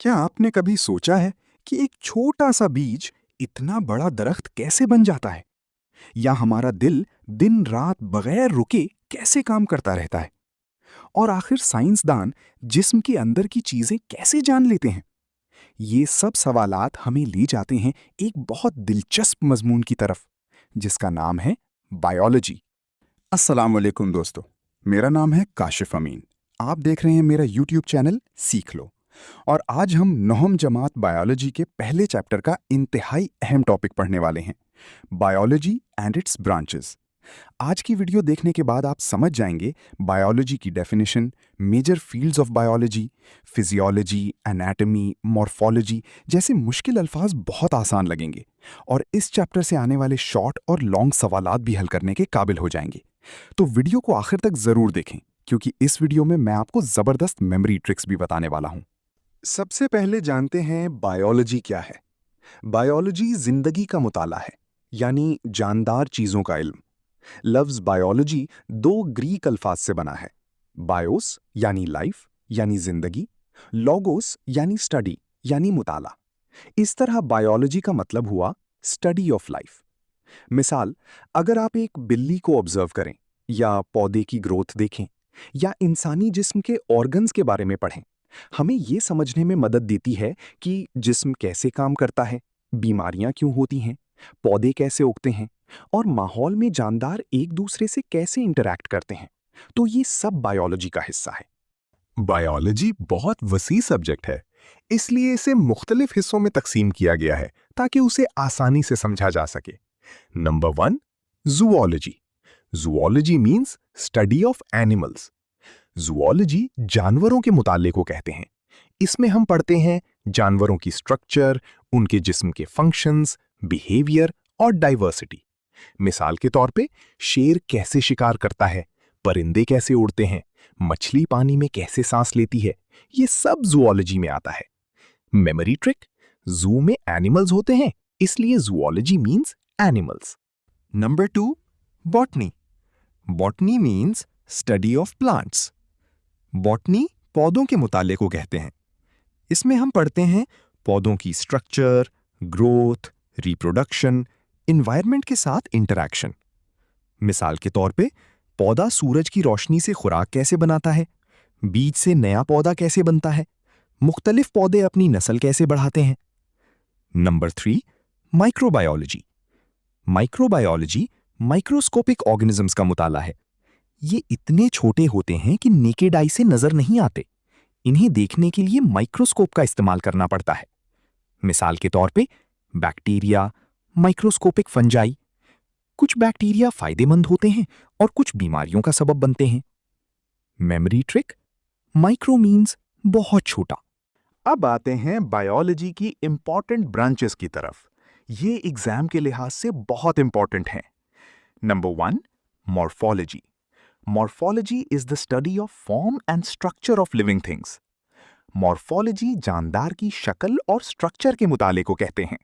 क्या आपने कभी सोचा है कि एक छोटा सा बीज इतना बड़ा दरख्त कैसे बन जाता है? या हमारा दिल दिन रात बगैर रुके कैसे काम करता रहता है? और आखिर साइंसदान जिस्म के अंदर की चीजें कैसे जान लेते हैं? ये सब सवालात हमें ले जाते हैं एक बहुत दिलचस्प मजमून की तरफ, जिसका नाम है बायोलॉजी। अस्सलाम वालेकुम दोस्तों, मेरा नाम है काशिफ अमीन। आप देख रहे हैं मेरा यूट्यूब चैनल सीख लो। और आज हम नौम जमात बायोलॉजी के पहले चैप्टर का इंतहाई अहम टॉपिक पढ़ने वाले हैं, बायोलॉजी एंड इट्स ब्रांचेस। आज की वीडियो देखने के बाद आप समझ जाएंगे बायोलॉजी की definition, major fields of biology, physiology, anatomy, morphology जैसे मुश्किल अल्फाज बहुत आसान लगेंगे और इस चैप्टर से आने वाले शॉर्ट और लॉन्ग सवालात भी हल करने के काबिल हो जाएंगे। तो वीडियो को आखिर तक जरूर देखें, क्योंकि इस वीडियो में मैं आपको जबरदस्त मेमोरी ट्रिक्स भी बताने वाला हूं। सबसे पहले जानते हैं बायोलॉजी क्या है। बायोलॉजी जिंदगी का मुताला है, यानी जानदार चीजों का इल्म। लफ्ज बायोलॉजी दो ग्रीक अल्फाज से बना है, बायोस यानी लाइफ यानी जिंदगी, लॉगोस यानी स्टडी यानी मुताला। इस तरह बायोलॉजी का मतलब हुआ स्टडी ऑफ लाइफ। मिसाल, अगर आप एक बिल्ली को ऑब्जर्व करें या पौधे की ग्रोथ देखें या इंसानी जिस्म के ऑर्गन्स के बारे में पढ़ें, हमें ये समझने में मदद देती है कि जिस्म कैसे काम करता है, बीमारियां क्यों होती हैं, पौधे कैसे उगते हैं और माहौल में जानदार एक दूसरे से कैसे इंटरैक्ट करते हैं। तो ये सब बायोलॉजी का हिस्सा है। बायोलॉजी बहुत वसी सब्जेक्ट है, इसलिए इसे मुख्तलिफ हिस्सों में तकसीम किया गया है ताकि उसे आसानी से समझा जा सके। Number 1, zoology. Zoology means study of animals. Zoology जानवरों के मुताले को कहते हैं। इसमें हम पढ़ते हैं जानवरों की स्ट्रक्चर, उनके जिस्म के फंक्शंस, बिहेवियर और डाइवर्सिटी। मिसाल के तौर पे शेर कैसे शिकार करता है, परिंदे कैसे उड़ते हैं, मछली पानी में कैसे सांस लेती है, ये सब जूलॉजी में आता है। मेमोरी ट्रिक, जू में एनिमल्स होते हैं, इसलिए zoology means animals. Number 2, botany. Botany means study of plants. Botany पौधों के मुताले को कहते हैं। इसमें हम पढ़ते हैं पौधों की स्ट्रक्चर, ग्रोथ, रिप्रोडक्शन, इन्वायरमेंट के साथ इंटरैक्शन। मिसाल के तौर पे पौधा सूरज की रोशनी से खुराक कैसे बनाता है, बीज से नया पौधा कैसे बनता है, मुख्तलिफ पौधे अपनी नस्ल कैसे बढ़ाते हैं। Number 3, microbiology. Microbiology microscopic organisms का मुताला है। ये इतने छोटे होते हैं कि नेकेड आई से नजर नहीं आते। इन्हें देखने के लिए माइक्रोस्कोप का इस्तेमाल करना पड़ता है। मिसाल के तौर पे बैक्टीरिया, माइक्रोस्कोपिक फंजाई। कुछ बैक्टीरिया फायदेमंद होते हैं और कुछ बीमारियों का सबब बनते हैं। मेमोरी ट्रिक, माइक्रो मीन्स बहुत छोटा। अब आते हैं बायोलॉजी की इंपॉर्टेंट ब्रांचेस की तरफ। ये एग्जाम के लिहाज से बहुत इंपॉर्टेंट हैं। Number 1, morphology. Morphology is the study of form and structure of living things. Morphology जानदार की शक्ल और स्ट्रक्चर के मुताले को कहते हैं।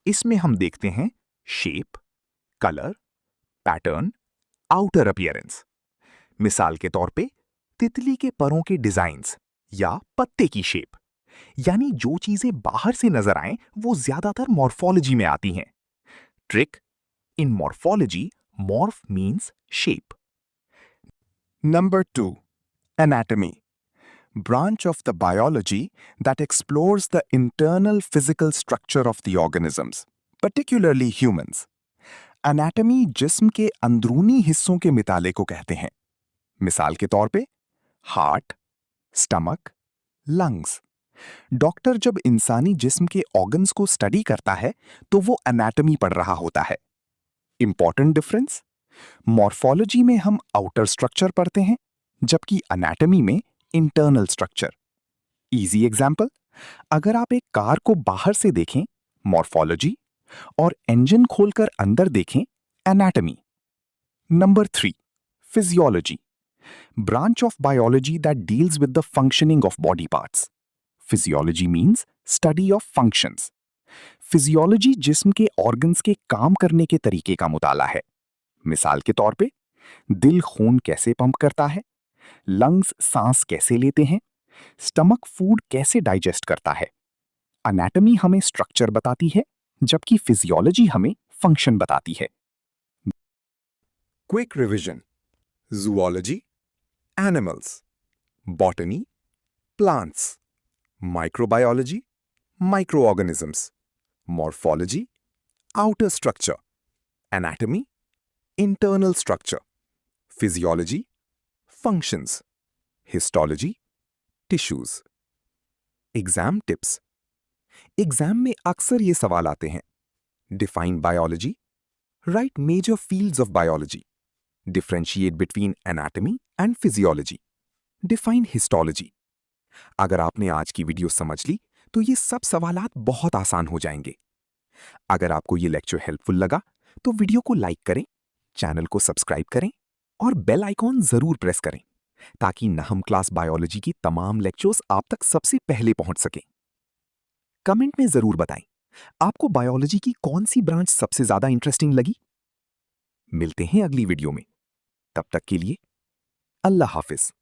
इसमें हम देखते हैं shape, colour, pattern, outer appearance. मिसाल के तौर पे तितली के परों के डिजाइन्स या पत्ते की शेप, यानी जो चीजें बाहर से नजर आएं वो ज्यादातर मॉर्फोलॉजी में आती हैं। Trick, in morphology morph means shape. Number 2, anatomy. Branch of the biology that explores the internal physical structure of the organisms, particularly humans. Anatomy जिस्म के अंदरूनी हिस्सों के मिताले को कहते हैं। मिसाल के तौर पे हार्ट, स्टमक, लंग्स। डॉक्टर जब इंसानी जिस्म के ऑर्गन्स को स्टडी करता है तो वो एनाटॉमी पढ़ रहा होता है। इंपॉर्टेंट डिफरेंस, मॉर्फोलॉजी में हम आउटर स्ट्रक्चर पढ़ते हैं, जबकि एनाटॉमी में इंटरनल स्ट्रक्चर। इजी एग्जाम्पल, अगर आप एक कार को बाहर से देखें, मॉर्फोलॉजी, और इंजन खोलकर अंदर देखें, anatomy. Number 3, physiology. Branch of biology that deals with the functioning of body parts. Physiology means study of functions. Physiology जिस्म के ऑर्गन्स के काम करने के तरीके का मुताला है। मिसाल के तौर पे दिल खून कैसे पंप करता है, लंग्स सांस कैसे लेते हैं, स्टमक फूड कैसे डाइजेस्ट करता है। एनाटॉमी हमें स्ट्रक्चर बताती है, जबकि फिजियोलॉजी हमें फंक्शन बताती है। Quick revision. Zoology, animals. Botany, plants. Microbiology, microorganisms. Morphology, outer structure. Anatomy, internal structure. Physiology, functions. Histology, tissues. Exam tips. Exam में अक्सर ये सवाल आते हैं। Define biology, write major fields of biology, differentiate between anatomy and physiology, define histology. अगर आपने आज की वीडियो समझ ली तो ये सब सवालात बहुत आसान हो जाएंगे। अगर आपको ये लेक्चर हेल्पफुल लगा तो वीडियो को लाइक करें, चैनल को सब्सक्राइब करें और बेल आइकॉन जरूर प्रेस करें ताकि नहम क्लास बायोलॉजी की तमाम लेक्चर्स आप तक सबसे पहले पहुंच सकें। कमेंट में जरूर बताएं आपको बायोलॉजी की कौन सी ब्रांच सबसे ज्यादा इंटरेस्टिंग लगी। मिलते हैं अगली वीडियो में। तब तक के लिए अल्लाह हाफिज।